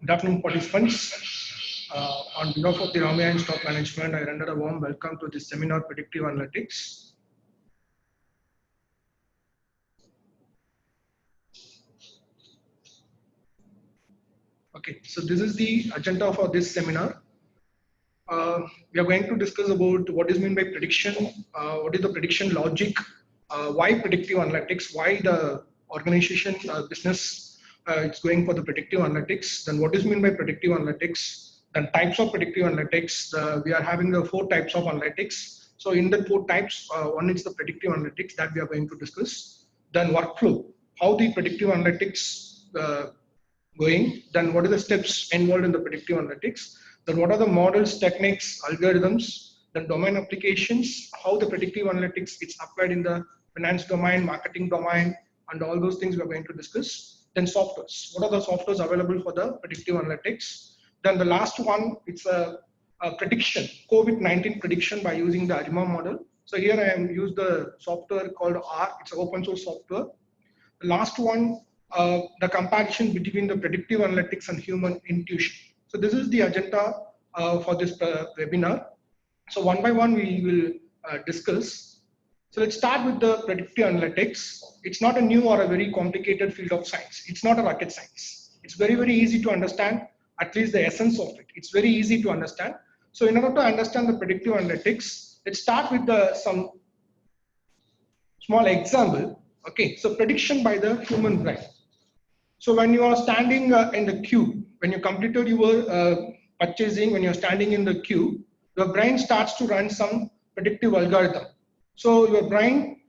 Good afternoon, participants. On behalf of the Ramya Stock Management, I render a warm welcome to this seminar, Predictive Analytics. Okay, so this is the agenda for this seminar. We are going to discuss about what is meant by prediction, what is the prediction logic, why predictive analytics, why the organization business is going for the predictive analytics, then what is meant by predictive analytics, then types of predictive analytics. We are having the 4 types of analytics. So in the 4 types, one is the predictive analytics that we are going to discuss. Then workflow, how the predictive analytics going, then what are the steps involved in the predictive analytics, then what are the models, techniques, algorithms, then domain applications, how the predictive analytics is applied in the finance domain, marketing domain, and all those things we are going to discuss. Then softwares, what are the softwares available for the predictive analytics. Then the last one, it's a prediction, COVID-19 prediction by using the ARIMA model. So here I am used the software called R, it's an open source software. The last one, the comparison between the predictive analytics and human intuition. So this is the agenda for this webinar. So one by one we will discuss. So let's start with the predictive analytics. It's not a new or a very complicated field of science. It's not a rocket science. It's very, very easy to understand, at least the essence of it. It's very easy to understand. So in order to understand the predictive analytics, let's start with some small example. Okay, so prediction by the human brain. So when you are standing in the queue, when you completed your purchasing, when you're standing in the queue, your brain starts to run some predictive algorithm. So your brain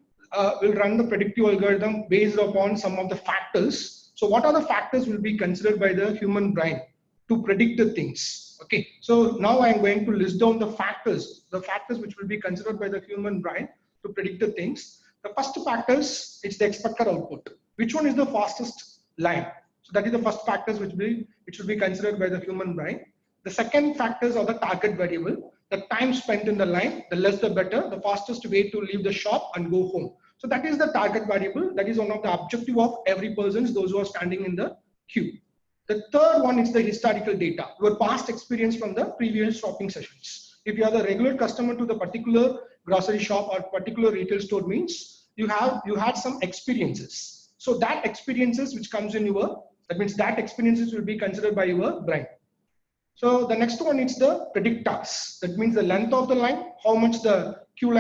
will run the predictive algorithm based upon some of the factors. So what are the factors will be considered by the human brain to predict the things? Okay, so now I'm going to list down the factors which will be considered by the human brain to predict the things. The first factors, it's the expected output. Which one is the fastest line? So that is the first factors which will be considered by the human brain. The second factors are the target variable. The time spent in the line, the less the better, the fastest way to leave the shop and go home. So that is the target variable. That is one of the objective of every person, those who are standing in the queue. The third one is the historical data, your past experience from the previous shopping sessions. If you are the regular customer to the particular grocery shop or particular retail store, means you had some experiences. So that experiences which comes in that means that experiences will be considered by your brain. So the next one is the predictors. That means the length of the line, how much the queue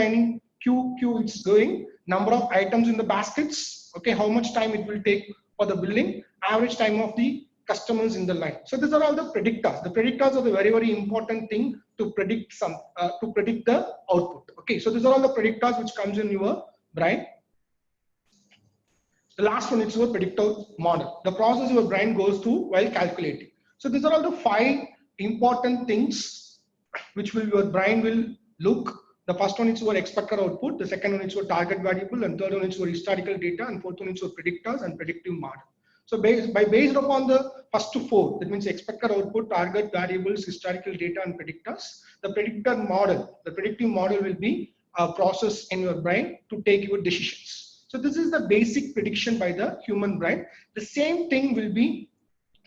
is going, number of items in the baskets, okay, how much time it will take for the billing, average time of the customers in the line. So these are all the predictors. The predictors are the very, very important thing to predict the output. Okay, so these are all the predictors which comes in your brain. The last one is your predictive model, the process your brain goes through while calculating. So these are all the 5 important things which your brain will look. The first one is your expected output, the second one is your target variable, and third one is your historical data, and fourth one is your predictors and predictive model. So based upon the first 4, that means expected output, target variables, historical data, and predictors, the predictive model will be a process in your brain to take your decisions. So this is the basic prediction by the human brain. The same thing will be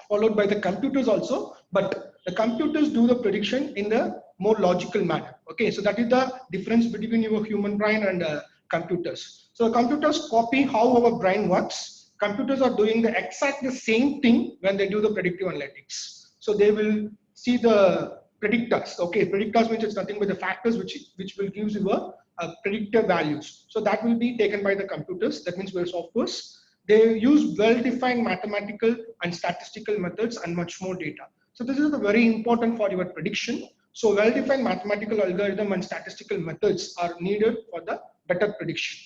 followed by the computers also, but the computers do the prediction in the more logical manner. Okay, so that is the difference between your human brain and computers. So computers copy how our brain works. Computers are doing the exact same thing when they do the predictive analytics. So they will see the predictors. Okay, predictors means it's nothing but the factors which will give you a predictive values. So that will be taken by the computers. That means your softwares. They use well-defined mathematical and statistical methods and much more data. So this is very important for your prediction. So well-defined mathematical algorithm and statistical methods are needed for the better prediction.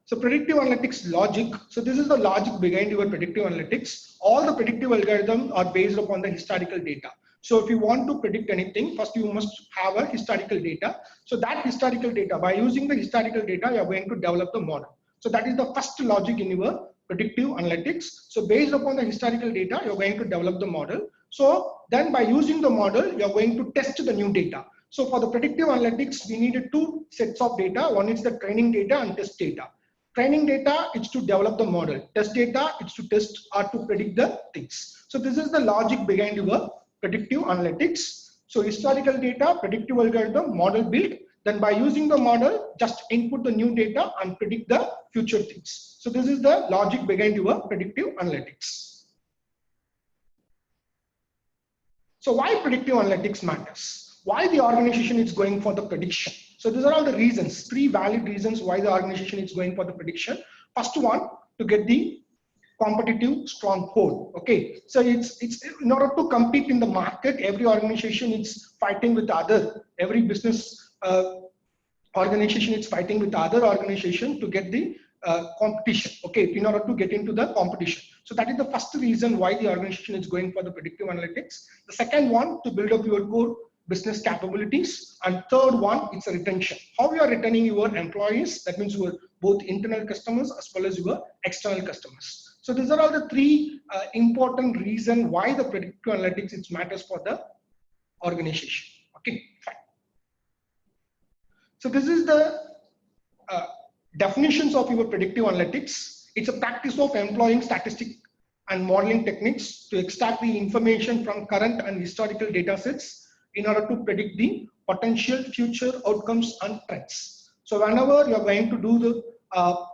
So predictive analytics logic. So this is the logic behind your predictive analytics. All the predictive algorithms are based upon the historical data. So if you want to predict anything, first you must have a historical data. So that historical data, by using the historical data, you are going to develop the model. So that is the first logic in your predictive analytics. So based upon the historical data, you're going to develop the model. So then by using the model, you're going to test the new data. So for the predictive analytics, we needed 2 sets of data. One is the training data and test data. Training data is to develop the model. Test data is to test or to predict the things. So this is the logic behind your predictive analytics. So historical data, predictive algorithm, model built. Then by using the model, just input the new data and predict the future things. So this is the logic behind your predictive analytics. So why predictive analytics matters? Why the organization is going for the prediction? So these are all the reasons, 3 valid reasons why the organization is going for the prediction. First one, to get the competitive stronghold. Okay, so it's in order to compete in the market, every organization is fighting with other, every business organization is fighting with other organization to get the competition, okay, in order to get into the competition. So that is the first reason why the organization is going for the predictive analytics. The second one, to build up your core business capabilities. And third one, it's a retention. How you are retaining your employees, that means your both internal customers as well as your external customers. So these are all the 3 important reasons why the predictive analytics it matters for the organization. Okay, fine. So this is the definitions of your predictive analytics. It's a practice of employing statistic and modeling techniques to extract the information from current and historical data sets in order to predict the potential future outcomes and trends. So whenever you're going to do the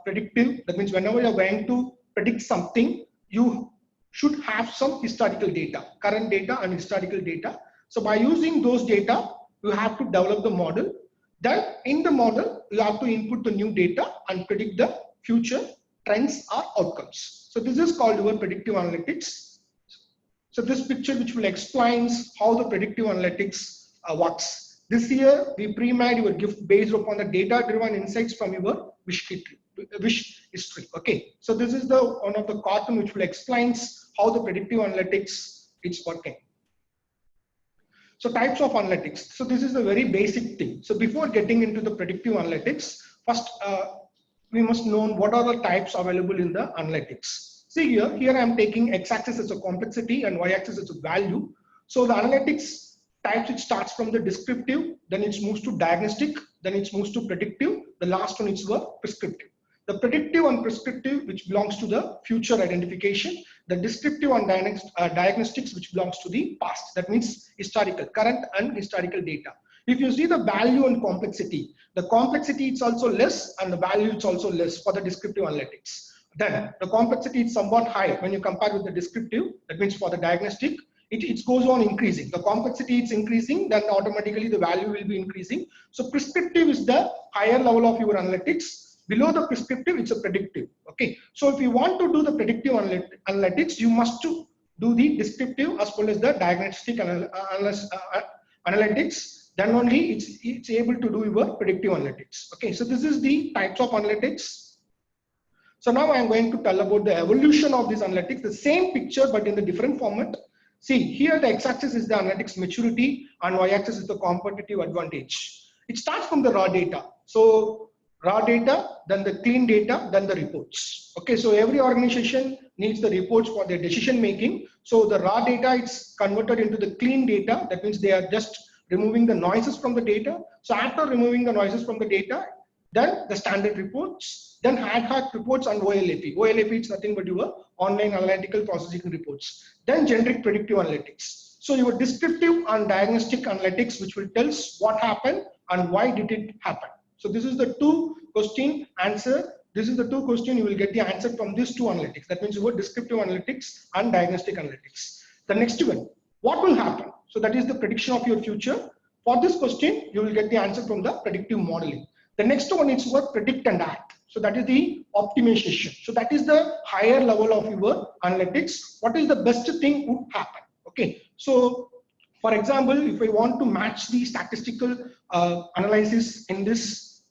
predictive, that means whenever you're going to predict something, you should have some historical data, current data and historical data. So by using those data, you have to develop the model. Then in the model, you have to input the new data and predict the future trends or outcomes. So this is called your predictive analytics. So this picture which will explains how the predictive analytics works. This year, we pre-made your gift based upon the data-driven insights from your wish history. Okay, so this is the one of the cartoon which will explains how the predictive analytics is working. So types of analytics. So this is a very basic thing. So before getting into the predictive analytics, first we must know what are the types available in the analytics. See here I am taking x-axis as a complexity and y-axis as a value. So the analytics types, it starts from the descriptive, then it moves to diagnostic, then it moves to predictive. The last one is the prescriptive. The predictive and prescriptive, which belongs to the future identification. The descriptive and diagnostics, which belongs to the past. That means historical, current and historical data. If you see the value and complexity, the complexity is also less and the value is also less for the descriptive analytics. Then the complexity is somewhat high when you compare with the descriptive. That means for the diagnostic, it goes on increasing. The complexity is increasing, then automatically the value will be increasing. So prescriptive is the higher level of your analytics. Below the prescriptive, it's a predictive. Okay, so if you want to do the predictive analytics, you must do the descriptive as well as the diagnostic analytics. Then only it's able to do your predictive analytics. Okay, so this is the types of analytics. So now I'm going to tell about the evolution of this analytics, the same picture but in the different format. See, here the x-axis is the analytics maturity and y-axis is the competitive advantage. It starts from the raw data. So raw data, then the clean data, then the reports. Okay, so every organization needs the reports for their decision making. So the raw data is converted into the clean data. That means they are just removing the noises from the data. So after removing the noises from the data, then the standard reports, then ad hoc reports and OLAP. OLAP is nothing but your online analytical processing reports. Then generic predictive analytics. So your descriptive and diagnostic analytics, which will tell us what happened and why did it happen. So this is the 2 question answer. This is the 2 question you will get the answer from these 2 analytics. That means your descriptive analytics and diagnostic analytics. The next one, what will happen? So that is the prediction of your future. For this question, you will get the answer from the predictive modeling. The next one is what predict and act. So that is the optimization. So that is the higher level of your analytics. What is the best thing would happen? Okay. So for example, if I want to match the statistical analysis in this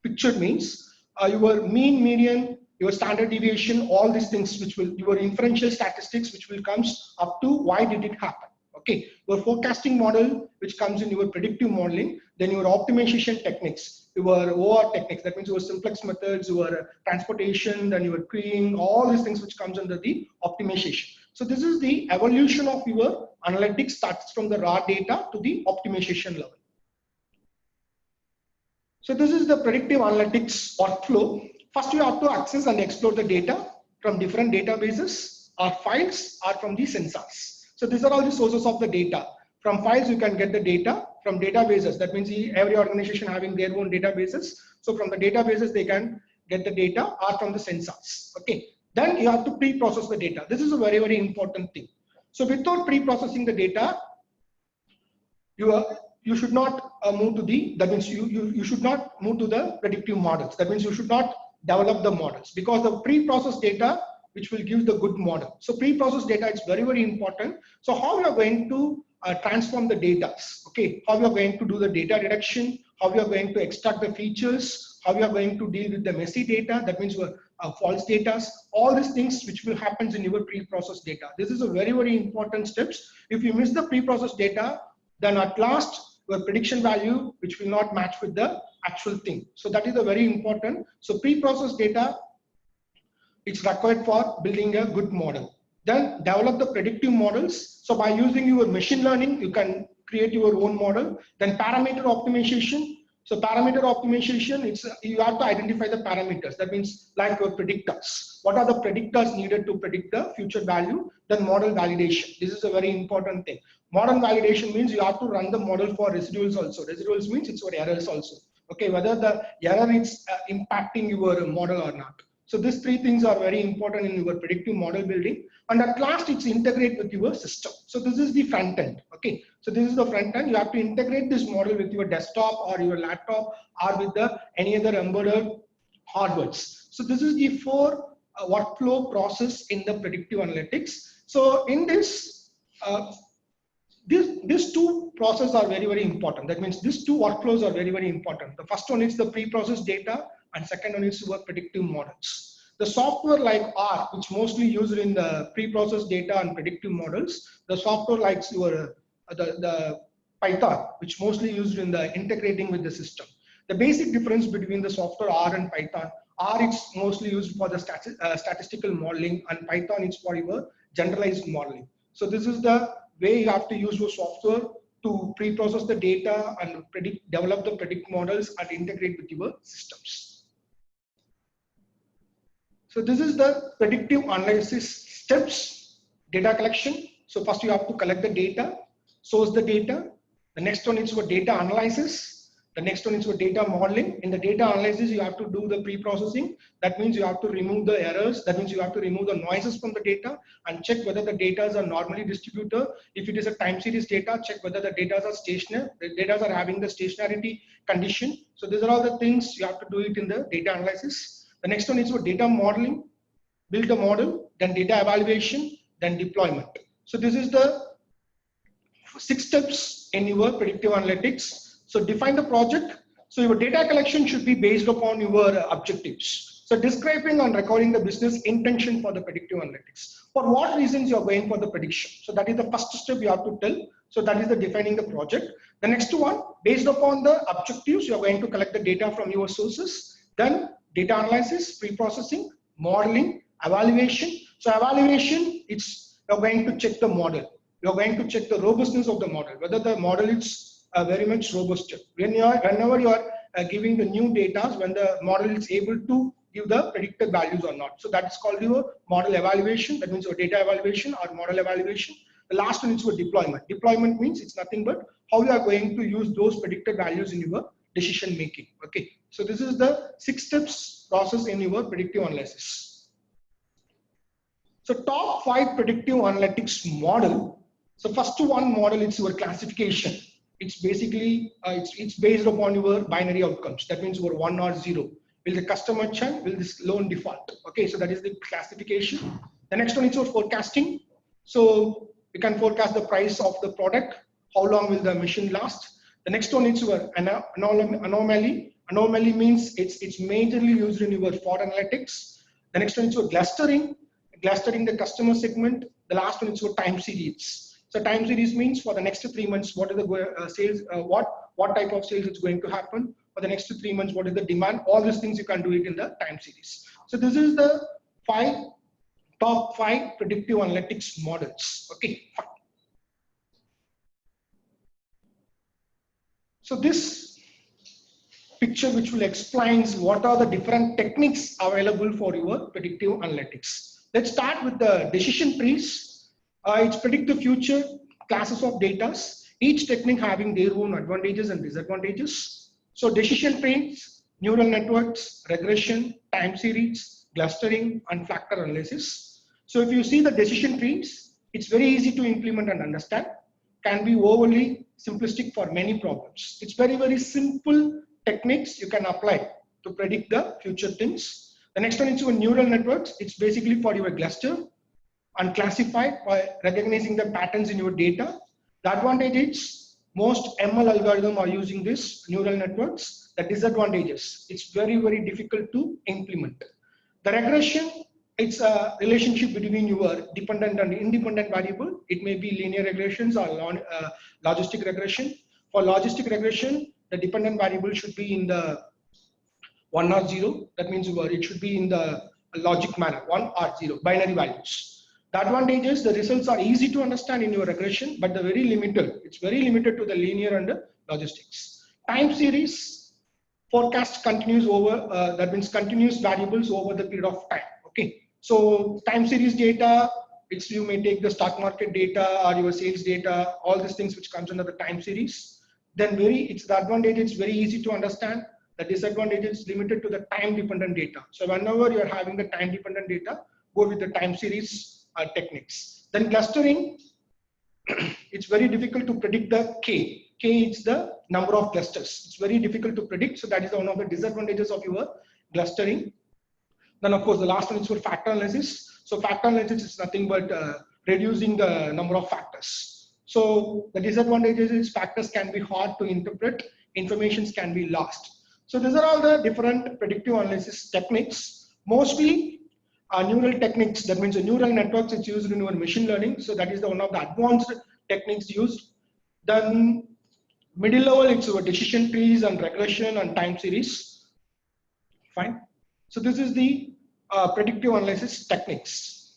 picture means your mean, median, your standard deviation, all these things which will, your inferential statistics which will comes up to why did it happen. Okay, your forecasting model which comes in your predictive modeling, then your optimization techniques, your OR techniques, that means your simplex methods, your transportation, then your queuing, all these things which comes under the optimization. So this is the evolution of your analytics, starts from the raw data to the optimization level. So this is the predictive analytics workflow. First, you have to access and explore the data from different databases or files or from the sensors. So these are all the sources of the data. From files, you can get the data. From databases, that means every organization having their own databases. So from the databases, they can get the data, or from the sensors. Okay. Then you have to pre-process the data. This is a very, very important thing. So without pre-processing the data, you should not move to the, that means you should not move to the predictive models. That means you should not develop the models, because the pre-processed data which will give the good model. So pre-processed data is very, very important. So how we are going to transform the data, okay, how we are going to do the data reduction, how we are going to extract the features, how we are going to deal with the messy data, that means false data, all these things which will happen in your pre-processed data. This is a very, very important steps. If you miss the pre-processed data, then at last your prediction value which will not match with the actual thing. So that is a very important. So pre-processed data, it's required for building a good model. Then develop the predictive models. So by using your machine learning, you can create your own model. Then parameter optimization. So parameter optimization, it's you have to identify the parameters. That means like your predictors. What are the predictors needed to predict the future value? Then model validation. This is a very important thing. Model validation means you have to run the model for residuals also. Residuals means it's for errors also. Okay, whether the error is impacting your model or not. So these three things are very important in your predictive model building. And at last, it's integrate with your system. So this is the front end. Okay. So this is the front end. You have to integrate this model with your desktop or your laptop or with any other embedded hardwares. So this is the four workflow process in the predictive analytics. So in this, these two processes are very, very important. That means these two workflows are very, very important. The first one is the pre-processed data, and second one is your predictive models. The software like R, which mostly used in the pre-processed data and predictive models, the software like your the Python, which mostly used in the integrating with the system. The basic difference between the software R and Python, R is mostly used for the statistical modeling, and Python is for your generalized modeling. So this is the way you have to use your software to pre-process the data and develop the predict models and integrate with your systems. So this is the predictive analysis steps, data collection. So first you have to collect the data, source the data. The next one is for data analysis. The next one is for data modeling. In the data analysis, you have to do the pre-processing. That means you have to remove the errors. That means you have to remove the noises from the data and check whether the data are normally distributed. If it is a time series data, check whether the data are stationary. The data are having the stationarity condition. So these are all the things you have to do it in the data analysis. The next one is for data modeling, build the model, then data evaluation, then deployment. So this is the 6 steps in your predictive analytics. So define the project. So your data collection should be based upon your objectives. So describing and recording the business intention for the predictive analytics. For what reasons you are going for the prediction. So that is the first step you have to tell. So that is the defining the project. The next one, based upon the objectives, you are going to collect the data from your sources. Then data analysis, pre-processing, modeling, evaluation. So evaluation, you're going to check the model. You're going to check the robustness of the model, whether the model is very much robust. Whenever you are giving the new data, when the model is able to give the predicted values or not. So that's called your model evaluation. That means your data evaluation or model evaluation. The last one is your deployment. Deployment means it's nothing but how you are going to use those predicted values in your decision making. Okay, so this is the 6 steps process in your predictive analysis. So top 5 predictive analytics model. So first one model is your classification. It's basically it's based upon your binary outcomes. That means your 1 or 0. Will the customer churn? Will this loan default? Okay, so that is the classification. The next one is your forecasting. So you can forecast the price of the product. How long will the machine last? The next one is your anomaly. Anomaly means it's majorly used in your fraud analytics. The next one is your clustering the customer segment. The last one is your time series. So time series means for the next 3 months, what is the sales, what type of sales is going to happen. For the next 3 months, what is the demand? All these things you can do it in the time series. So this is the top 5 predictive analytics models. Okay. So this picture which will explains what are the different techniques available for your predictive analytics. Let's start with the decision trees. It's predict the future classes of data, each technique having their own advantages and disadvantages. So decision trees, neural networks, regression, time series, clustering, and factor analysis. So if you see the decision trees, it's very easy to implement and understand, can be overly simplistic for many problems. It's very, very simple techniques you can apply to predict the future things. The next one is your neural networks. It's basically for your cluster and classify by recognizing the patterns in your data. The advantage is most ML algorithms are using this neural networks. The disadvantages, it's very, very difficult to implement. The regression, it's a relationship between your dependent and independent variable. It may be linear regressions or logistic regression. For logistic regression, the dependent variable should be in the 1 or 0. That means it should be in the logic manner, 1 or 0, binary values. The advantages, the results are easy to understand in your regression, but they're very limited. It's very limited to the linear and the logistics. Time series, forecast continues over, that means continuous variables over the period of time. Okay, so time series data, it's you may take the stock market data or your sales data, all these things which comes under the time series. Then it's the advantage, it's very easy to understand. The disadvantage is limited to the time dependent data. So whenever you're having the time dependent data, go with the time series techniques. Then clustering, it's very difficult to predict the K. K is the number of clusters. It's very difficult to predict. So that is one of the disadvantages of your clustering. Then of course the last one is for factor analysis. So factor analysis is nothing but reducing the number of factors. So the disadvantages is factors can be hard to interpret, informations can be lost. So these are all the different predictive analysis techniques. Mostly neural techniques, that means neural networks, it's used in your machine learning. So that is one of the advanced techniques used. Then middle level, it's your decision trees and regression and time series. Fine. So this is the predictive analysis techniques.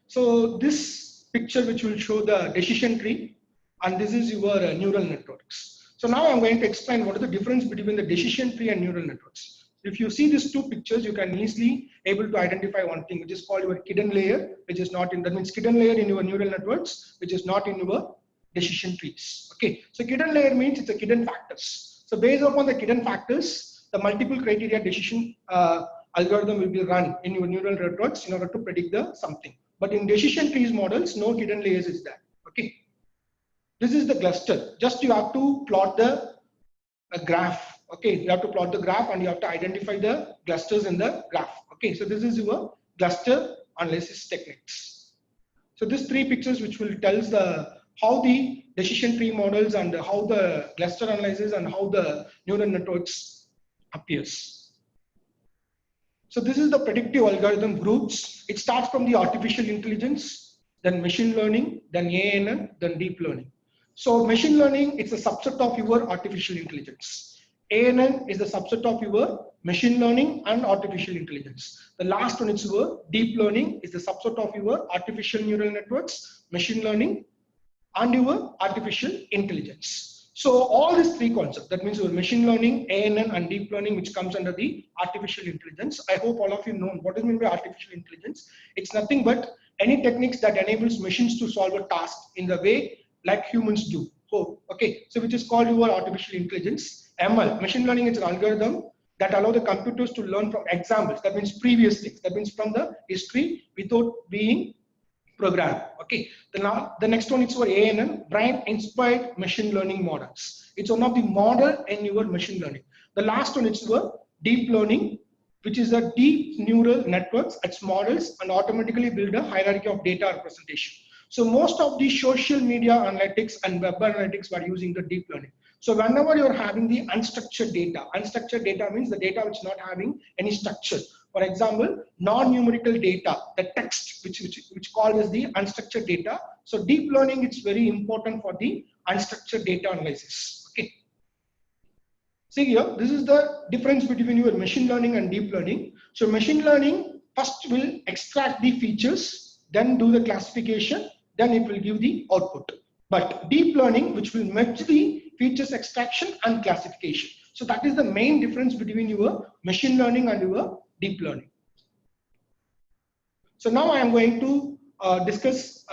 So this picture which will show the decision tree, and this is your neural networks. So now I'm going to explain what is the difference between the decision tree and neural networks. If you see these two pictures, you can easily able to identify one thing, which is called your hidden layer, which is not in, that means hidden layer in your neural networks, which is not in your decision trees. Okay, so hidden layer means it's a hidden factors. So based upon the hidden factors, the multiple criteria decision algorithm will be run in your neural networks in order to predict the something. But in decision trees models, no hidden layers is there. Okay, this is the cluster. Just you have to plot the graph. Okay, you have to plot the graph and you have to identify the clusters in the graph. Okay, so this is your cluster analysis techniques. So these three pictures which will tell us how the decision tree models and how the cluster analysis and how the neural networks appears. So this is the predictive algorithm groups. It starts from the artificial intelligence, then machine learning, then ANN, then deep learning. So machine learning, it's a subset of your artificial intelligence. ANN is the subset of your machine learning and artificial intelligence. The last one is your deep learning, is the subset of your artificial neural networks, machine learning, and your artificial intelligence. So all these three concepts, that means your machine learning, ANN, and deep learning, which comes under the artificial intelligence. I hope all of you know what is meant by artificial intelligence. It's nothing but any techniques that enables machines to solve a task in the way like humans do. Oh, okay, so which is called your artificial intelligence. ML, machine learning, is an algorithm that allow the computers to learn from examples. That means previous things. That means from the history without being programmed. Okay. The next one is for ANN, brain-inspired machine learning models. It's one of the model in your machine learning. The last one is your deep learning, which is a deep neural networks. Its models and automatically build a hierarchy of data representation. So most of the social media analytics and web analytics were using the deep learning. So whenever you're having the unstructured data means the data which is not having any structure. For example, non-numerical data, the text which called as the unstructured data. So deep learning is very important for the unstructured data analysis. Okay. See here, this is the difference between your machine learning and deep learning. So machine learning first will extract the features, then do the classification, then it will give the output. But deep learning, which will merge the features extraction and classification. So that is the main difference between your machine learning and your deep learning. So now I am going to discuss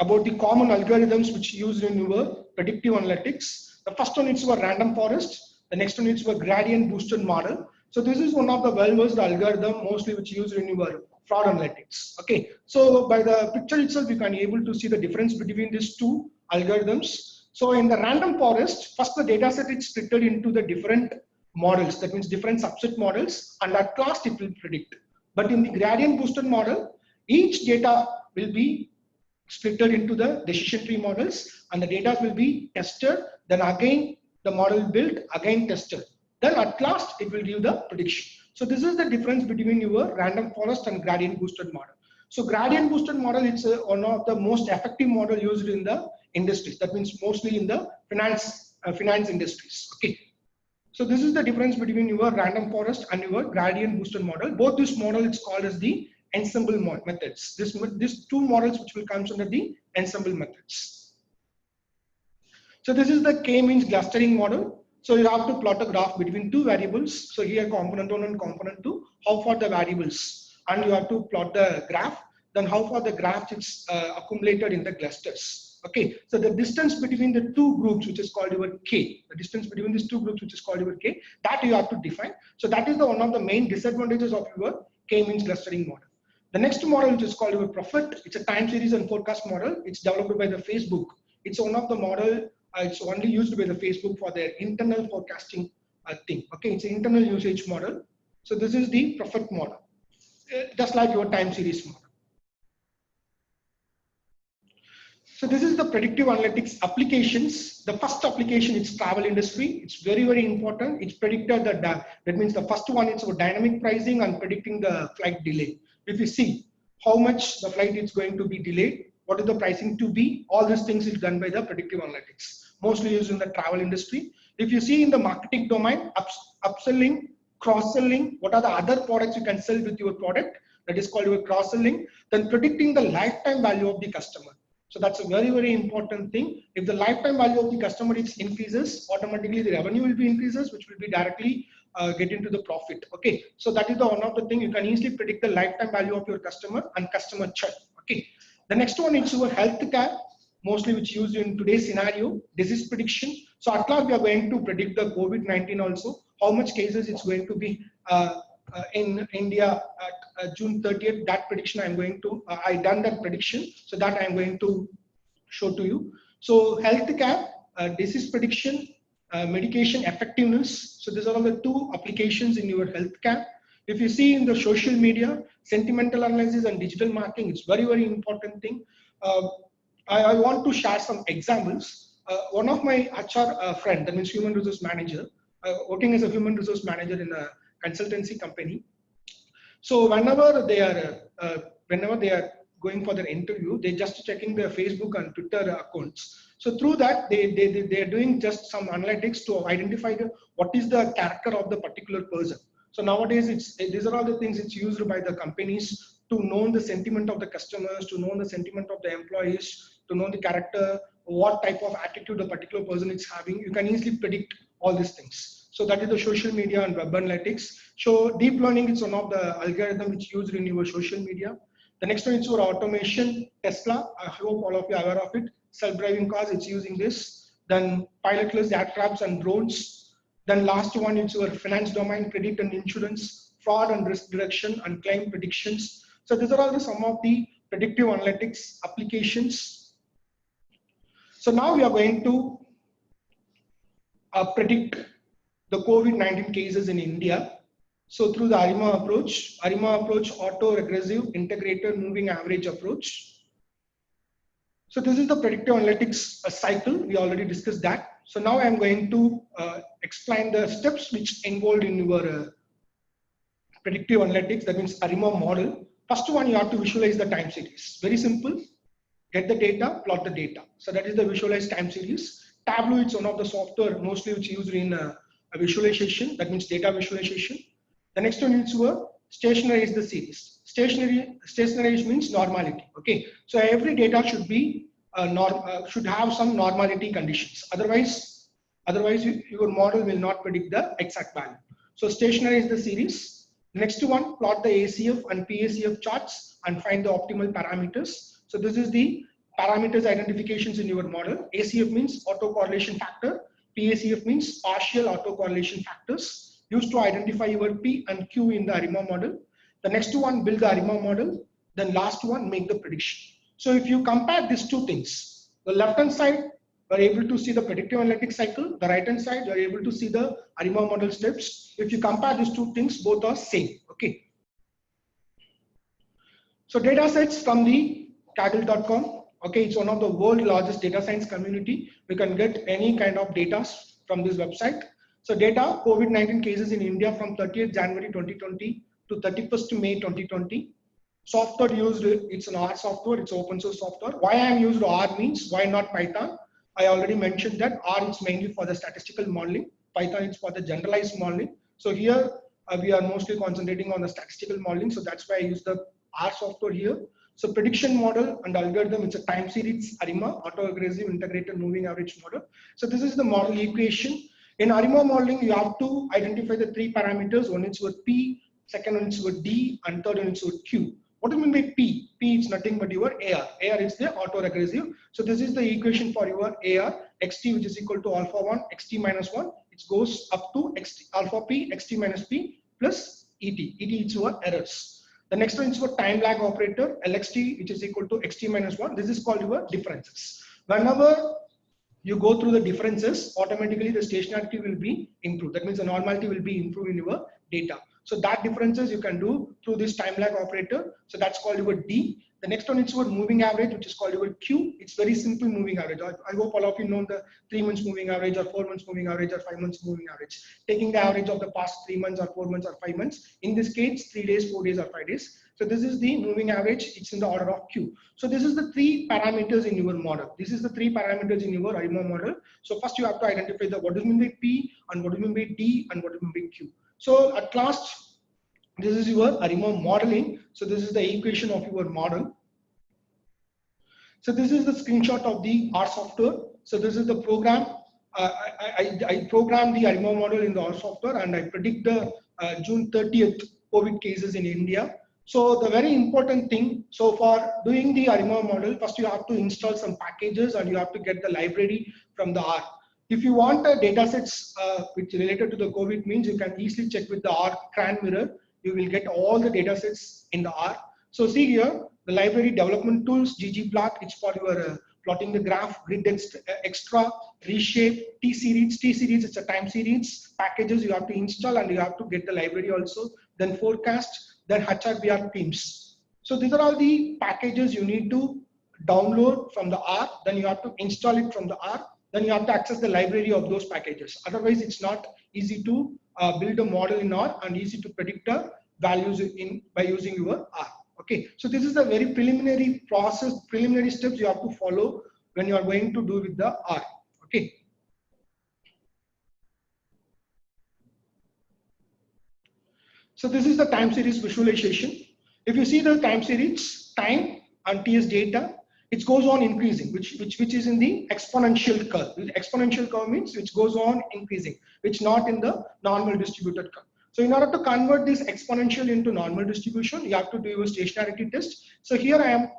about the common algorithms which used in your predictive analytics. The first one is your random forest. The next one is your gradient boosted model. So this is one of the well-versed algorithm mostly which used in your fraud analytics. Okay, so by the picture itself, you can be able to see the difference between these two algorithms. So in the random forest, first the data set is split into the different models. That means different subset models, and at last it will predict. But in the gradient boosted model, each data will be split into the decision tree models, and the data will be tested. Then again, the model built, again tested. Then at last, it will give the prediction. So this is the difference between your random forest and gradient boosted model. So gradient boosted model is one of the most effective model used in the industries. That means mostly in the finance industries. Okay. So this is the difference between your random forest and your gradient boosted model. Both this model is called as the ensemble methods. These two models which will come under the ensemble methods. So this is the k-means clustering model. So you have to plot a graph between two variables. So here component 1 and component 2, how far the variables, and you have to plot the graph, then how far the graph is accumulated in the clusters. Okay, so the distance between the two groups, which is called your k, the distance between these two groups, which is called your k, that you have to define. So that is one of the main disadvantages of your k-means clustering model. The next model, which is called your Prophet, it's a time series and forecast model. It's developed by the Facebook. It's one of the model. It's only used by the Facebook for their internal forecasting thing. Okay, it's an internal usage model. So this is the Prophet model, just like your time series model. So this is the predictive analytics applications. The first application is travel industry. It's very, very important. It's predicted that means the first one is for dynamic pricing and predicting the flight delay. If you see how much the flight is going to be delayed, what is the pricing to be, all these things is done by the predictive analytics, mostly used in the travel industry. If you see in the marketing domain, upselling, cross-selling, what are the other products you can sell with your product, that is called your cross-selling, then predicting the lifetime value of the customer. So that's a very, very important thing. If the lifetime value of the customer increases, automatically the revenue will be increases, which will be directly get into the profit. Okay, so that is the one of the thing you can easily predict the lifetime value of your customer and customer churn. Okay, the next one is your healthcare, mostly which used in today's scenario, disease prediction. So at last we are going to predict the COVID-19 also, how much cases it's going to be in India at June 30th. That prediction I'm going to, I done that prediction, so that I'm going to show to you. So healthcare, disease prediction, medication effectiveness. So these are all the two applications in your healthcare. If you see in the social media, sentimental analysis and digital marketing, it's very, very important thing. I want to share some examples. One of my HR friend, that means human resource manager, working as a human resource manager in a consultancy company. So whenever they are going for their interview, they're just checking their Facebook and Twitter accounts. So through that, they are doing just some analytics to identify what is the character of the particular person. So nowadays, these are all the things it's used by the companies to know the sentiment of the customers, to know the sentiment of the employees, to know the character, what type of attitude a particular person is having. You can easily predict all these things. So that is the social media and web analytics. So deep learning is one of the algorithm which used in your social media. The next one is your automation, Tesla. I hope all of you are aware of it. Self-driving cars, it's using this. Then pilotless aircrafts and drones. Then last one is your finance domain, credit and insurance, fraud and risk reduction and claim predictions. So these are all some of the predictive analytics applications. So now we are going to predict the COVID-19 cases in India. So through the ARIMA approach, auto-regressive, integrated, moving average approach. So this is the predictive analytics cycle. We already discussed that. So now I'm going to explain the steps which involved in your predictive analytics, that means ARIMA model. First one, you have to visualize the time series. Very simple. Get the data, plot the data. So that is the visualized time series. Tableau is one of the software mostly which is used in a visualization, that means data visualization. The next one is your stationarize the series. Stationarize means normality. Okay, so every data should be should have some normality conditions. Otherwise, Otherwise, your model will not predict the exact value. So stationary is the series. Next one, plot the ACF and PACF charts and find the optimal parameters. So this is the parameters identifications in your model. ACF means autocorrelation factor. PACF means partial autocorrelation factors used to identify your P and Q in the ARIMA model. The next one, build the ARIMA model. Then last one, make the prediction. So if you compare these two things, the left hand side, you are able to see the predictive analytics cycle. The right hand side, you are able to see the ARIMA model steps. If you compare these two things, both are same. Okay. So data sets from the Kaggle.com. Okay, it's one of the world's largest data science community. We can get any kind of data from this website. So data, COVID-19 cases in India from 30th January 2020 to 31st May 2020. Software used, it's an R software, it's open source software. Why I am used R means, why not Python? I already mentioned that R is mainly for the statistical modeling. Python is for the generalized modeling. So here we are mostly concentrating on the statistical modeling. So that's why I use the R software here. So prediction model and algorithm, it's a time series ARIMA, autoaggressive integrated moving average model. So this is the model equation. In ARIMA modeling, you have to identify the three parameters. One is with P, second one is with D, and third one is with Q. What do you mean by P? P is nothing but your AR. AR is the autoaggressive. So this is the equation for your AR, xt which is equal to alpha 1, xt minus 1. It goes up to xt, alpha P, xt minus P plus ET. ET is your errors. The next one is for time lag operator, LXT, which is equal to xt minus 1. This is called your differences. Whenever you go through the differences, automatically the stationarity will be improved. That means the normality will be improved in your data. So that differences you can do through this time lag operator. So that's called your D. The next one is your moving average, which is called your Q. It's very simple moving average. I hope all of you know the 3 months moving average or 4 months moving average or 5 months moving average. Taking the average of the past 3 months or 4 months or 5 months. In this case, 3 days, 4 days or 5 days. So this is the moving average. It's in the order of Q. So this is the 3 parameters in your model. This is the 3 parameters in your ARIMA model. So first you have to identify the what is mean by P and what is mean by D and what is mean by Q. So at last, this is your ARIMA modeling. So this is the equation of your model. So this is the screenshot of the R software. So this is the program. I programmed the ARIMA model in the R software and I predict the June 30th COVID cases in India. So the very important thing, so for doing the ARIMA model, first you have to install some packages and you have to get the library from the R. If you want data sets which related to the COVID means, you can easily check with the R CRAN mirror. You will get all the data sets in the R. So see here, the library development tools, ggplot, it's for your plotting the graph, grid extra, reshape, T-series. T-series, it's a time series. Packages you have to install and you have to get the library also. Then forecast, then HRBR themes. So these are all the packages you need to download from the R. Then you have to install it from the R. Then you have to access the library of those packages. Otherwise, it's not easy to build a model in R and easy to predict the values in by using your R. Okay, so this is the very preliminary process, preliminary steps you have to follow when you are going to do with the R. Okay. So this is the time series visualization. If you see the time series, time and TS data, it goes on increasing, which is in the exponential curve. Exponential curve means which goes on increasing, which not in the normal distributed curve. So in order to convert this exponential into normal distribution, you have to do your stationarity test. So here I am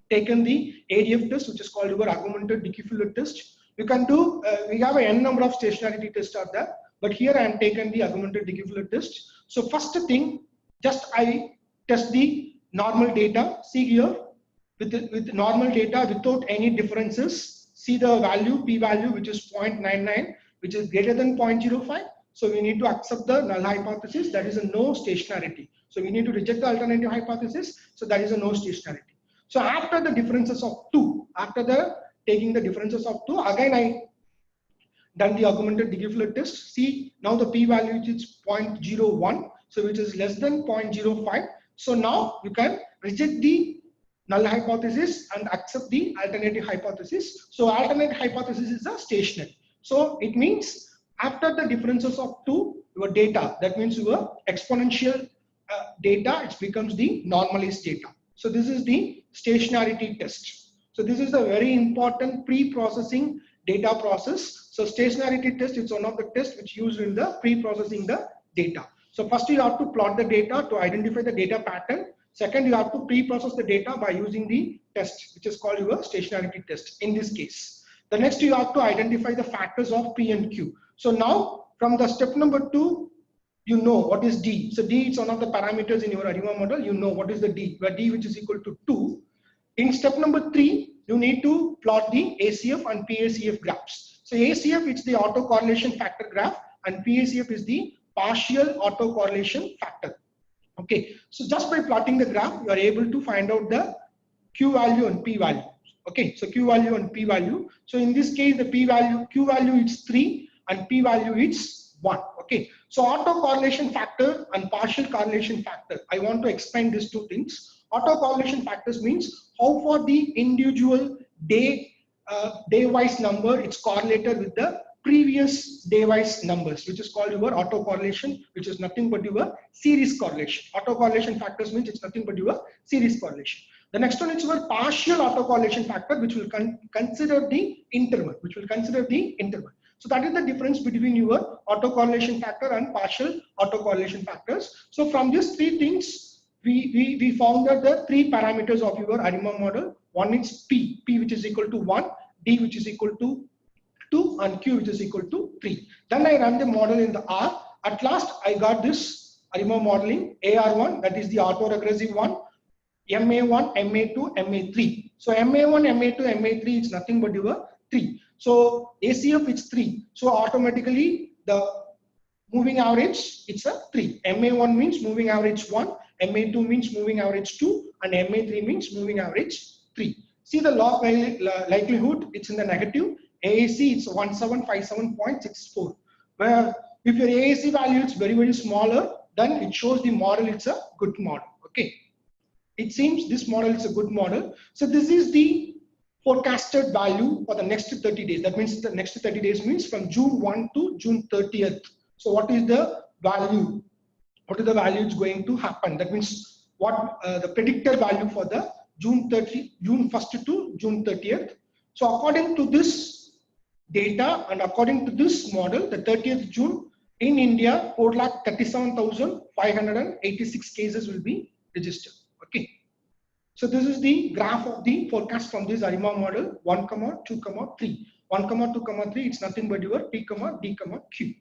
taken the ADF test, which is called your augmented Dickey-Fuller test. You can do, we have a n number of stationarity tests are there, but here I am taken the augmented Dickey-Fuller test. So first thing, just I test the normal data. See here, with normal data without any differences, see the value, p-value, which is 0.99, which is greater than 0.05. So we need to accept the null hypothesis, that is a no stationarity. So we need to reject the alternative hypothesis, so that is a no stationarity. So after the differences of 2, after the taking the differences of 2, again I done the augmented Dickey-Fuller test. See, now the p-value is 0.01, so which is less than 0.05. So now you can reject the null hypothesis and accept the alternative hypothesis. So alternate hypothesis is a stationary. So it means after the differences of 2, your data, that means your exponential data, it becomes the normalized data. So this is the stationarity test. So this is a very important pre-processing data process. So stationarity test is one of the tests which used in the pre-processing the data. So first you have to plot the data to identify the data pattern. Second, you have to pre-process the data by using the test, which is called your stationarity test in this case. The next, you have to identify the factors of P and Q. So now from the step number 2, you know what is D. So D is one of the parameters in your ARIMA model. You know what is the D, where D which is equal to 2. In step number 3, you need to plot the ACF and PACF graphs. So ACF is the autocorrelation factor graph and PACF is the partial autocorrelation factor. Okay, so just by plotting the graph, you are able to find out the Q value and P value. Okay, so Q value and P value. So in this case, the P value, Q value is 3 and P value is 1. Okay, so autocorrelation factor and partial correlation factor. I want to explain these two things. Autocorrelation factors means how far the individual day-wise number it's correlated with the previous day-wise numbers, which is called your autocorrelation, which is nothing but your series correlation. Autocorrelation factors means it's nothing but your series correlation. The next one is your partial autocorrelation factor, which will consider the interval, So that is the difference between your autocorrelation factor and partial autocorrelation factors. So from these three things, we found that the three parameters of your ARIMA model. One is P which is equal to 1, D which is equal to 2 and Q which is equal to 3. Then I run the model in the R. At last I got this ARIMA modeling AR1, that is the autoregressive one, MA1, MA2, MA3. So MA1, MA2, MA3 is nothing but your 3. So ACF is 3. So automatically the moving average it's a 3. MA1 means moving average 1, MA2 means moving average 2 and MA3 means moving average 3. See the log likelihood, it's in the negative. AAC it's 1757.64, where if your AAC value is very smaller, then it shows the model it's a good model. Okay, it seems this model is a good model. So this is the forecasted value for the next 30 days. That means the next 30 days means from June 1 to June 30th. So what is the value? What is the value is going to happen? That means what the predicted value for the June 1st to June 30th. So according to this data and according to this model, the 30th June in India, 4,37,586 cases will be registered. Okay. So this is the graph of the forecast from this ARIMA model 1, 2, 3. 1, 2, 3, it's nothing but your P, D, Q.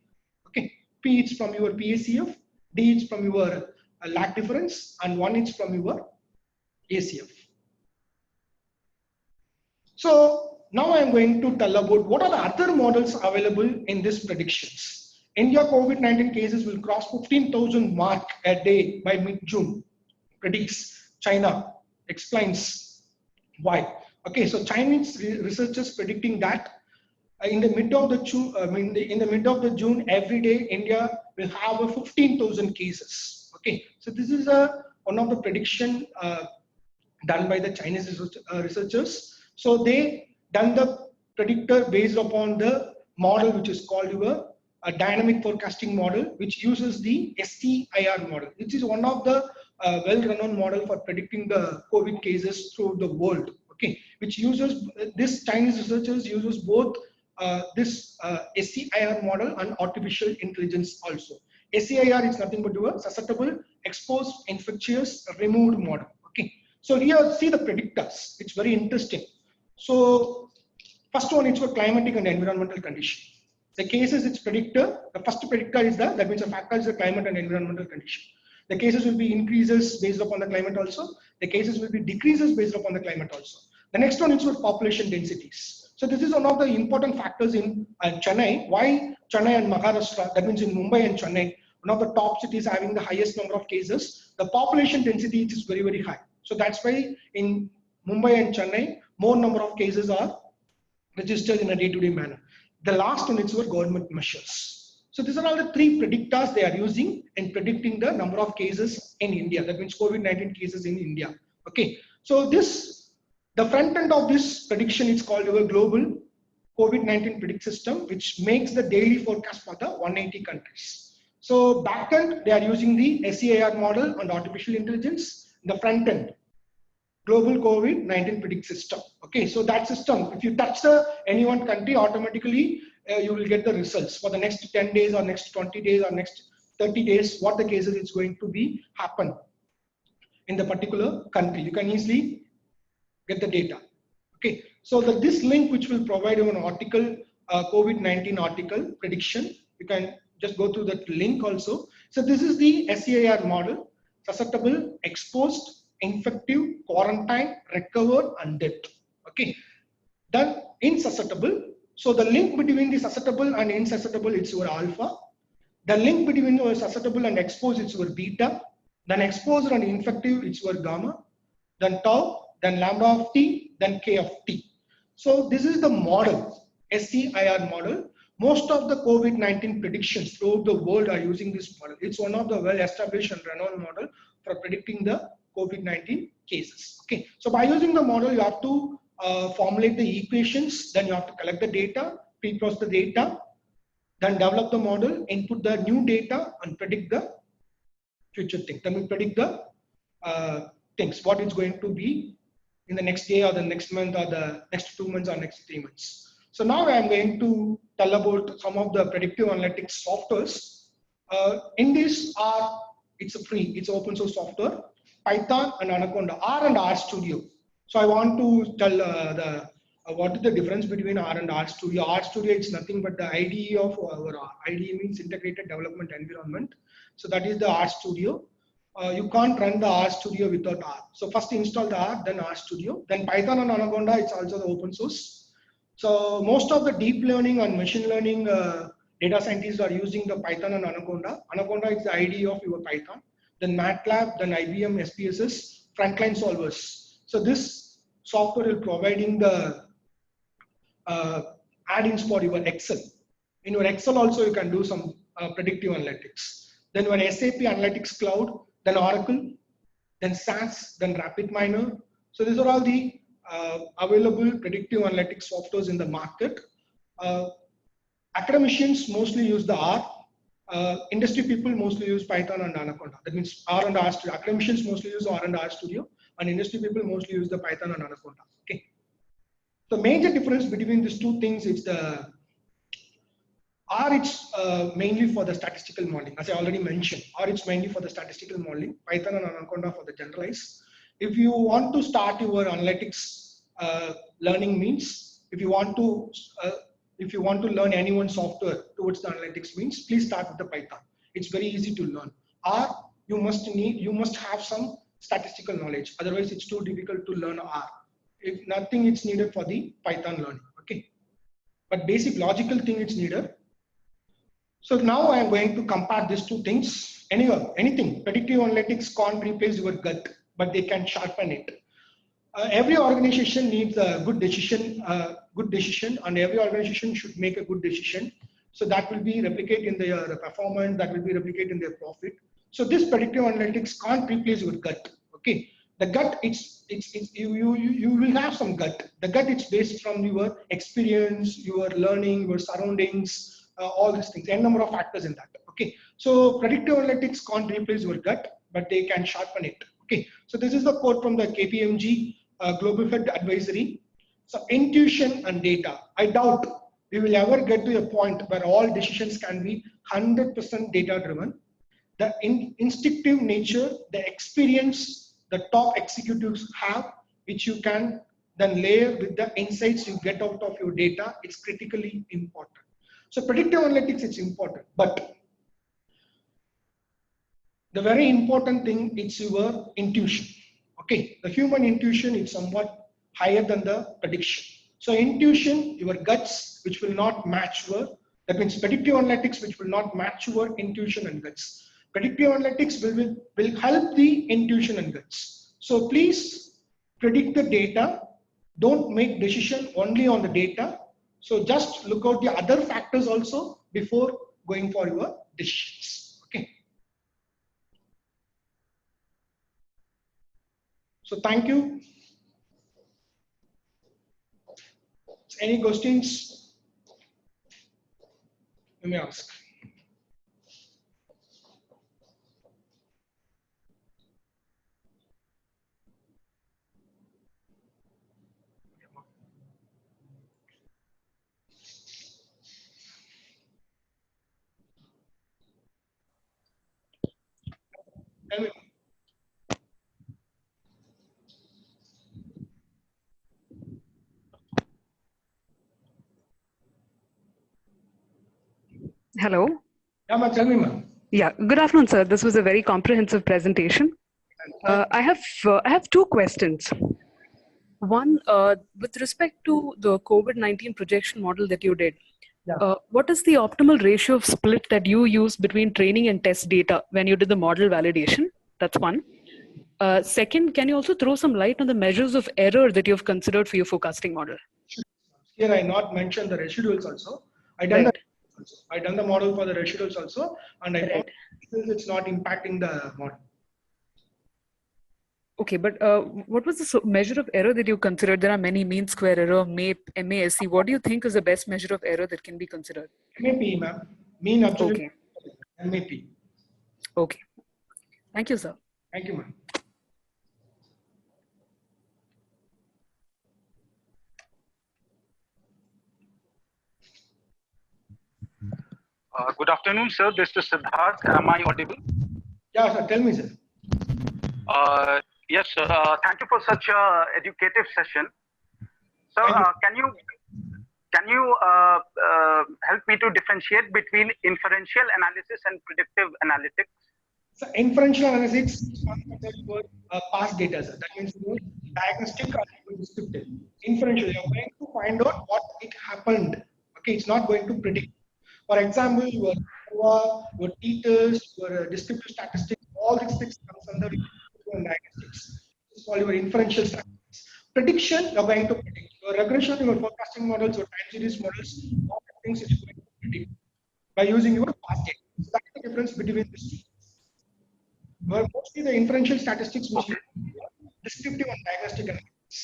Okay. P is from your PACF, D is from your lag difference, and 1 is from your ACF. So now I am going to tell about what are the other models available in these predictions. India COVID-19 cases will cross 15,000 mark a day by mid-June, predicts. China explains why. Okay, so Chinese researchers predicting that in the mid of the June, every day India will have 15,000 cases. Okay, so this is one of the prediction done by the Chinese researchers. So they done the predictor based upon the model which is called your dynamic forecasting model, which uses the STIR model, which is one of the well-renowned model for predicting the COVID cases throughout the world. Okay, which uses this Chinese researchers uses both this STIR model and artificial intelligence also. STIR is nothing but your susceptible, exposed, infectious, removed model. Okay, so here see the predictors. It's very interesting. So first one is for climatic and environmental condition. The cases its predictor, the first predictor is that means the factor is the climate and environmental condition. The cases will be increases based upon the climate also. The cases will be decreases based upon the climate also. The next one is for population densities. So this is one of the important factors in Chennai. Why Chennai and Maharashtra, that means in Mumbai and Chennai, one of the top cities having the highest number of cases, the population density is very high. So that's why in Mumbai and Chennai, more number of cases are registered in a day-to-day manner. The last one is for government measures. So these are all the three predictors they are using in predicting the number of cases in India. That means COVID-19 cases in India. Okay. So the front end of this prediction is called our global COVID-19 predict system, which makes the daily forecast for the 180 countries. So back end, they are using the STIR model and artificial intelligence. The front end, global COVID-19 predict system. Okay, so that system, if you touch any one country, automatically you will get the results for the next 10 days or next 20 days or next 30 days, what the cases is going to be happen in the particular country. You can easily get the data. Okay, so this link which will provide you an article, COVID-19 article prediction, you can just go through that link also. So this is the SAIR model: susceptible, exposed, infective, quarantine, recover, and death. Okay, then insusceptible. So the link between the susceptible and insusceptible, it's your alpha. The link between your susceptible and exposed, it's your beta. Then exposed and infective, it's your gamma. Then tau, then lambda of t, then k of t. So this is the model, SCIR model. Most of the COVID-19 predictions throughout the world are using this model. It's one of the well-established and renowned model for predicting the COVID-19 cases. Okay, so by using the model, you have to formulate the equations, then you have to collect the data, pre-process the data, then develop the model, input the new data, and predict the future thing. Then we predict the things, what it's going to be in the next day or the next month or the next 2 months or next 3 months. So now I'm going to tell about some of the predictive analytics softwares. In this it's a free, it's open source software, Python and Anaconda, R and RStudio. So I want to tell what is the difference between R and RStudio. RStudio is nothing but the IDE of our R. IDE means Integrated Development Environment. So that is the RStudio. You can't run the RStudio without R. So first install the R, then RStudio. Then Python and Anaconda, it's also the open source. So most of the deep learning and machine learning data scientists are using the Python and Anaconda. Anaconda is the IDE of your Python. Then MATLAB, then IBM SPSS, frontline solvers. So this software is providing the add-ins for your Excel. In your Excel also you can do some predictive analytics. Then your SAP Analytics Cloud, then Oracle, then SAS, then RapidMiner. So these are all the available predictive analytics softwares in the market. Academicians mostly use the R. Industry people mostly use Python and Anaconda. That means R and RStudio. Academicians mostly use R and RStudio, and industry people mostly use the Python and Anaconda. Okay. The major difference between these two things is the R, it's mainly for the statistical modeling, as I already mentioned. R, it's mainly for the statistical modeling. Python and Anaconda for the generalized. If you want to start your analytics learning means, if you want to learn any one software towards the analytics means, please start with the Python. It's very easy to learn. R, you must have some statistical knowledge. Otherwise, it's too difficult to learn R. If nothing, it's needed for the Python learning. Okay, but basic logical thing it's needed. So now I am going to compare these two things. Anything, predictive analytics can't replace your gut, but they can sharpen it. Every organization needs a good decision, and every organization should make a good decision. So that will be replicated in their performance, that will be replicated in their profit. So this predictive analytics can't replace your gut. Okay, the gut, you will have some gut. The gut, it's based from your experience, your learning, your surroundings. All these things, n number of factors in that. Okay, so predictive analytics can't replace your gut, but they can sharpen it. Okay, so this is the quote from the KPMG Global Head Advisory. So intuition and data. I doubt we will ever get to a point where all decisions can be 100% data driven. The instinctive nature, the experience the top executives have, which you can then layer with the insights you get out of your data, it's critically important. So predictive analytics, it's important, but the very important thing is your intuition. Okay, the human intuition is somewhat higher than the prediction. So intuition, your guts, which will not match your, that means predictive analytics, which will not match your intuition and guts. Predictive analytics will help the intuition and guts. So please predict the data. Don't make decision only on the data. So just look out the other factors also before going for your decisions. Okay. So thank you. Any questions you may ask? Tell me. Hello. Yeah, ma'am, tell me, ma'am. Yeah, good afternoon, sir. This was a very comprehensive presentation. I have two questions. One, with respect to the COVID-19 projection model that you did, Yeah. what is the optimal ratio of split that you use between training and test data when you did the model validation? That's one. Second, can you also throw some light on the measures of error that you've considered for your forecasting model? Here I not mentioned the residuals also. I done Right. I done the model for the residuals also, and I found Right. it's not impacting the model. Okay, but what was the measure of error that you considered? There are many: mean square error, MAPE, MASC. What do you think is the best measure of error that can be considered? MAP, ma'am. Mean absolute Okay. MAP. Okay. Thank you, sir. Thank you, ma'am. Good afternoon, sir. This is Siddharth. Am I audible? Yeah, sir. Tell me, sir. Yes, sir. Thank you for such a educative session. Sir, Thank you. can you help me to differentiate between inferential analysis and predictive analytics? So inferential analytics is considered for past data, sir. That means diagnostic or descriptive. Inferential, you're going to find out what it happened. Okay, it's not going to predict. For example, your teachers, your descriptive statistics, all these things comes under diagnostics. It's called your inferential statistics. Prediction, you're going to predict. Your regression, your forecasting models, your time series models, all the things it's going to predict by using your past data. So that's the difference between these two. Well, mostly the inferential statistics which Okay. descriptive and diagnostic analytics.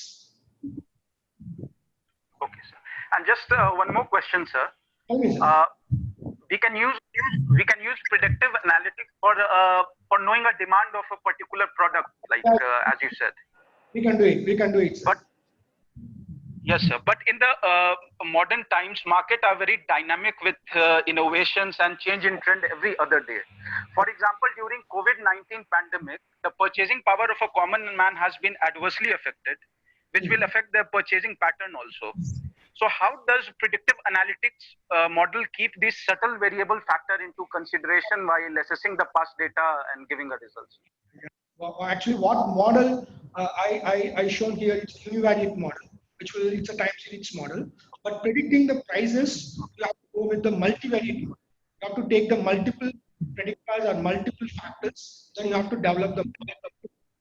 Okay, sir. And just one more question, sir. Tell me, sir. We can use predictive analytics for knowing a demand of a particular product, like as you said. We can do it. We can do it, sir. But yes, sir. But in the modern times, market are very dynamic with innovations and change in trend every other day. For example, during COVID-19 pandemic, the purchasing power of a common man has been adversely affected, which will affect their purchasing pattern also. So how does predictive analytics model keep this subtle variable factor into consideration while assessing the past data and giving a results? Well, actually, what model I shown here is univariate model, which will it's a time series model. But predicting the prices, you have to go with the multivariate model. You have to take the multiple predictors or multiple factors. Then you have to develop the model.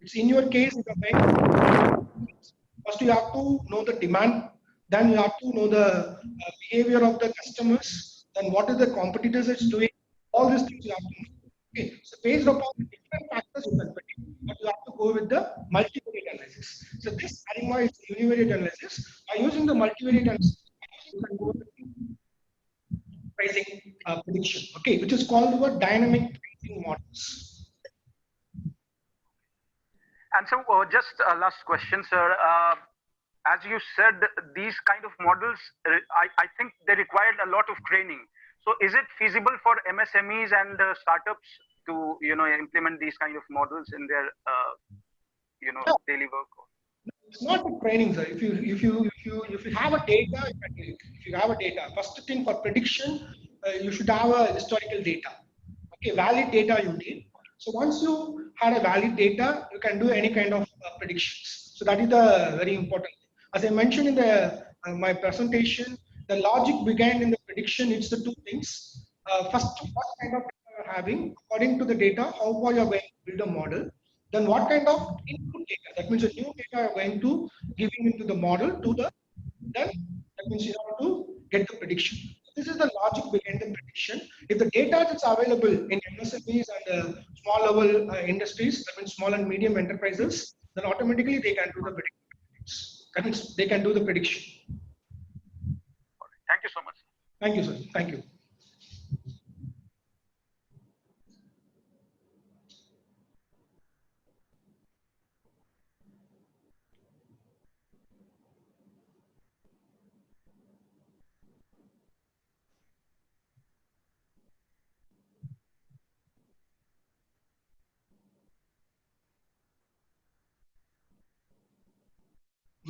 It's in your case, if you're going first you have to know the demand, then you have to know the behavior of the customers, then what is the competitors is doing, all these things you have to know. Okay, so based upon the different factors you can predict, but you have to go with the multivariate analysis. So this ARIMA is univariate analysis. By using the multivariate analysis, you can go with pricing prediction, okay, which is called the dynamic pricing models. And so just a last question, sir. As you said, these kind of models, I think they required a lot of training. So is it feasible for MSMEs and startups to, implement these kind of models in their, Yeah. daily work? It's not the training, sir. If you have a data, you can do it. If you have a data, first thing for prediction, you should have a historical data. Okay, valid data you need. So once you had a valid data, you can do any kind of predictions. So that is the very important thing. As I mentioned in the my presentation, the logic began in the prediction. It's the two things. First, what kind of data you're having, according to the data, how far you're going to build a model. Then what kind of input data? That means the new data you're going to giving into the model to the then that means you have to get the prediction. This is the logic behind the prediction. If the data that's available in MSMEs and small level industries, that means small and medium enterprises, then automatically they can do the prediction. That means they can do the prediction. Thank you so much. Thank you, sir. Thank you.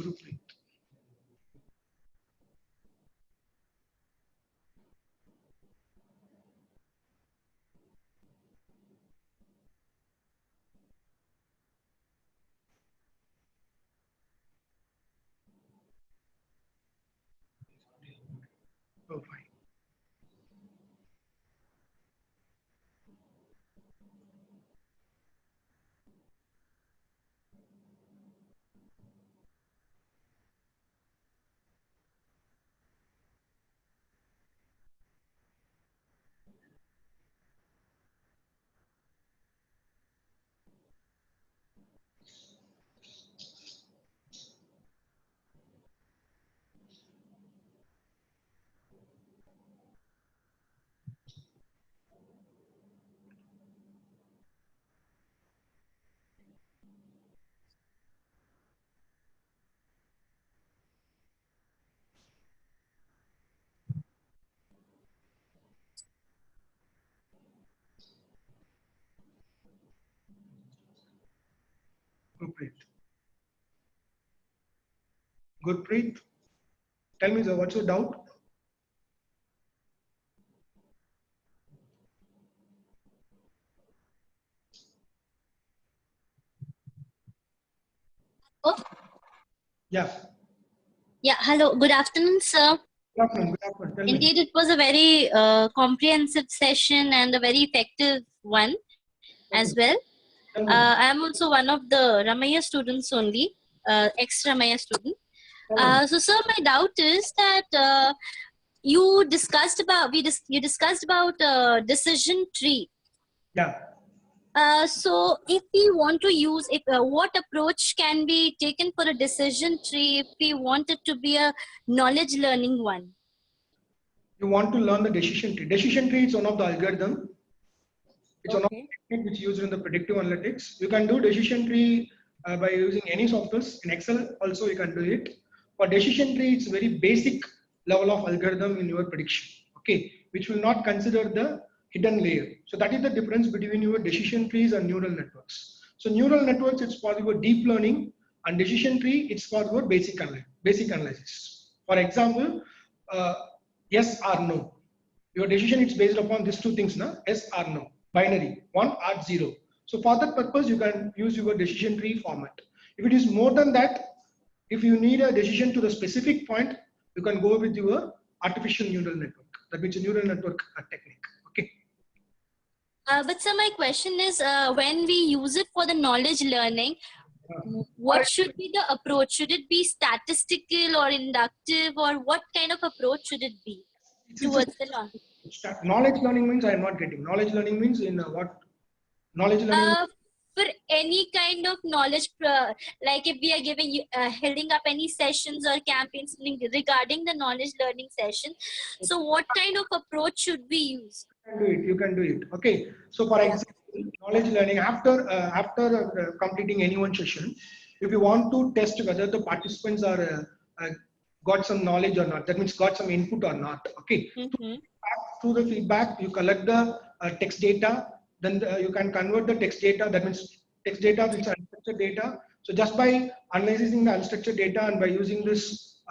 Gurpreet. Oh, fine. Gurpreet. Gurpreet, tell me, sir, what's your doubt? Oh, Yeah. yeah. Hello. Good afternoon, sir. Good afternoon. Good afternoon. Tell me. Indeed, it was a very comprehensive session and a very effective one as well. Tell me. I am also one of the Ramaya students only, ex-Ramaya student. Tell me. So, sir, my doubt is that you discussed about you discussed about decision tree. Yeah. So if we want to use what approach can be taken for a decision tree if we want it to be a knowledge learning one? You want to learn the decision tree. Decision tree is one of the algorithm. It's one of Okay. the technique which is used in the predictive analytics. You can do decision tree by using any software. In Excel also you can do it. For decision tree, it's very basic level of algorithm in your prediction. Okay, which will not consider the hidden layer. So that is the difference between your decision trees and neural networks. So neural networks, it's for your deep learning, and decision tree, it's for your basic analysis. For example, uh, yes or no. Your decision is based upon these two things, na? Yes or no, binary, 1 or 0. So for that purpose, you can use your decision tree format. If it is more than that, if you need a decision to the specific point, you can go with your artificial neural network. That means a neural network technique. Okay. But sir, my question is when we use it for the knowledge learning, what should be the approach? Should it be statistical or inductive, or what kind of approach should it be towards the knowledge? Knowledge learning means I am not getting. Knowledge learning means in what? Knowledge learning. For any kind of knowledge, like if we are giving you, holding up any sessions or campaigns regarding the knowledge learning session, so what kind of approach should we use? You can do it. You can do it. Okay. So for example, knowledge learning after completing any one session, if you want to test whether the participants are got some knowledge or not, that means got some input or not. Okay. Through the feedback, you collect the text data. Then you can convert the text data. That means text data is unstructured data. So just by analyzing the unstructured data and by using this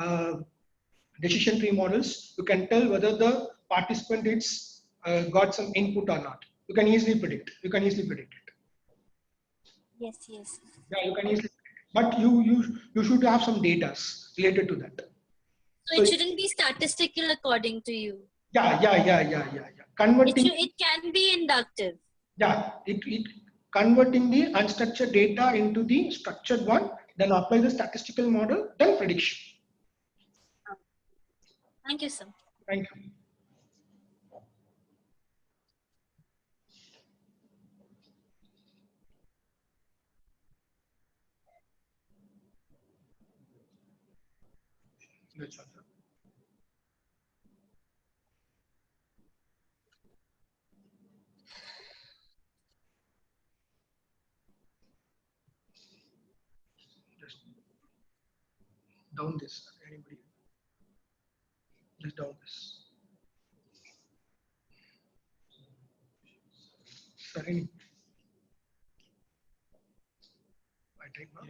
decision tree models, you can tell whether the participant is got some input or not. You can easily predict. You can easily predict it. Yes, yes. Yeah, you can easily. But you should have some data related to that. So it shouldn't be statistical according to you. Yeah. Converting. It can be inductive. Yeah, it converting the unstructured data into the structured one, then apply the statistical model, then prediction. Thank you, sir. Thank you. That's all, sir. Just down this. Anybody? Just down this. Sir, any? I type now.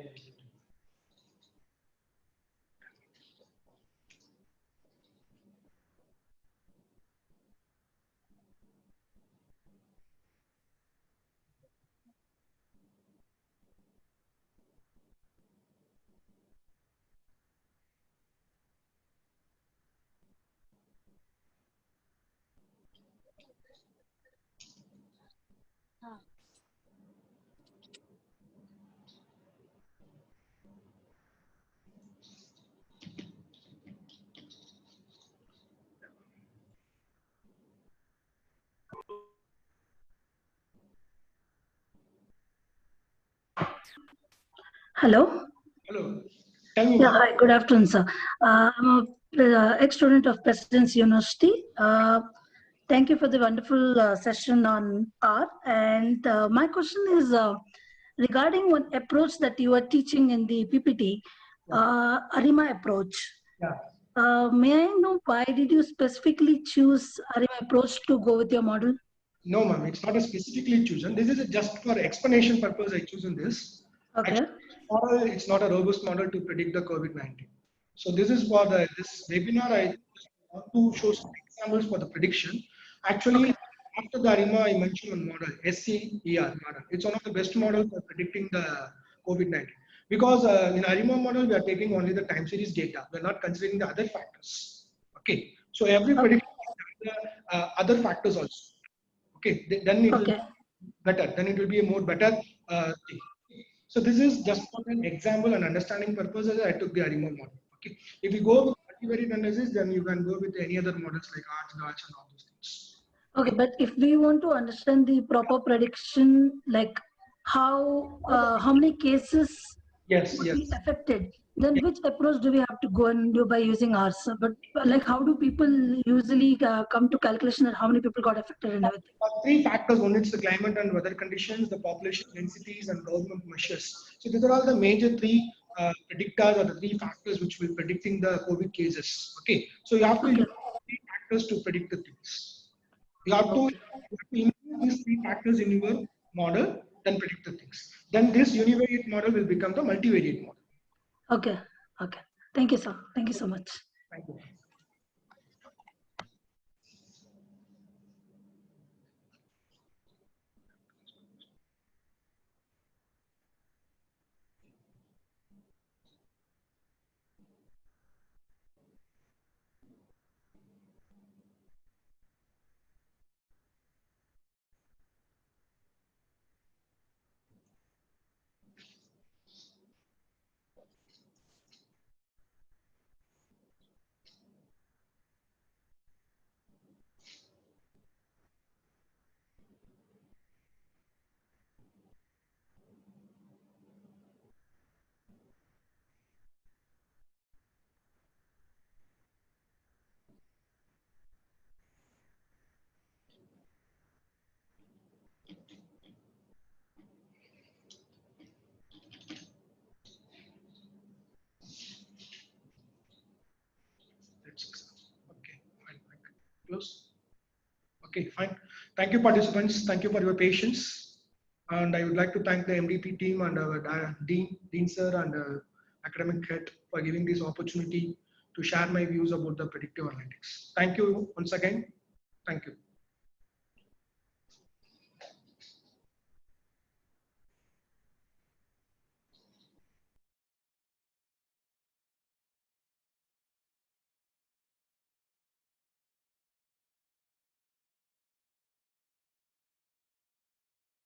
Hello. Hello. Tell me. Yeah, hi, good afternoon, sir. I'm a ex-student of President's University. Thank you for the wonderful session on R. And my question is regarding one approach that you are teaching in the PPT, ARIMA approach. Yeah. May I know why did you specifically choose ARIMA approach to go with your model? No, ma'am, it's not a specifically chosen. This is just for explanation purpose I chosen this. Okay. Actually, model, it's not a robust model to predict the COVID-19. So this is for this webinar. I want to show some examples for the prediction. Actually, after the ARIMA, I mentioned one model, SCER model. It's one of the best models for predicting the COVID-19. Because in ARIMA model, we are taking only the time series data. We're not considering the other factors. Okay. So every prediction other factors also. Okay, then it will be better. Then it will be a more better thing. So this is just for an example and understanding purposes. I took the ARIMA model. Okay, if you go with multivariate analysis, then you can go with any other models like ARCH, GARCH, and all those things. Okay, but if we want to understand the proper prediction, like how many cases Yes, would yes. be affected, then which approach do we have to go and do by using ours? But like, how do people usually come to calculation and how many people got affected and everything? Three factors. One is the climate and weather conditions, the population densities, and government measures. So these are all the major three predictors or the three factors which will predicting the COVID cases. Okay, so you have to use three factors to predict the things. You have to include these three factors in your model, then predict the things. Then this univariate model will become the multivariate model. Okay, okay. Thank you, sir. Thank you so much. Thank you. Okay, fine. Close. Okay, fine. Thank you, participants. Thank you for your patience. And I would like to thank the MDP team and our Dean sir and academic head for giving this opportunity to share my views about the predictive analytics. Thank you once again. Thank you.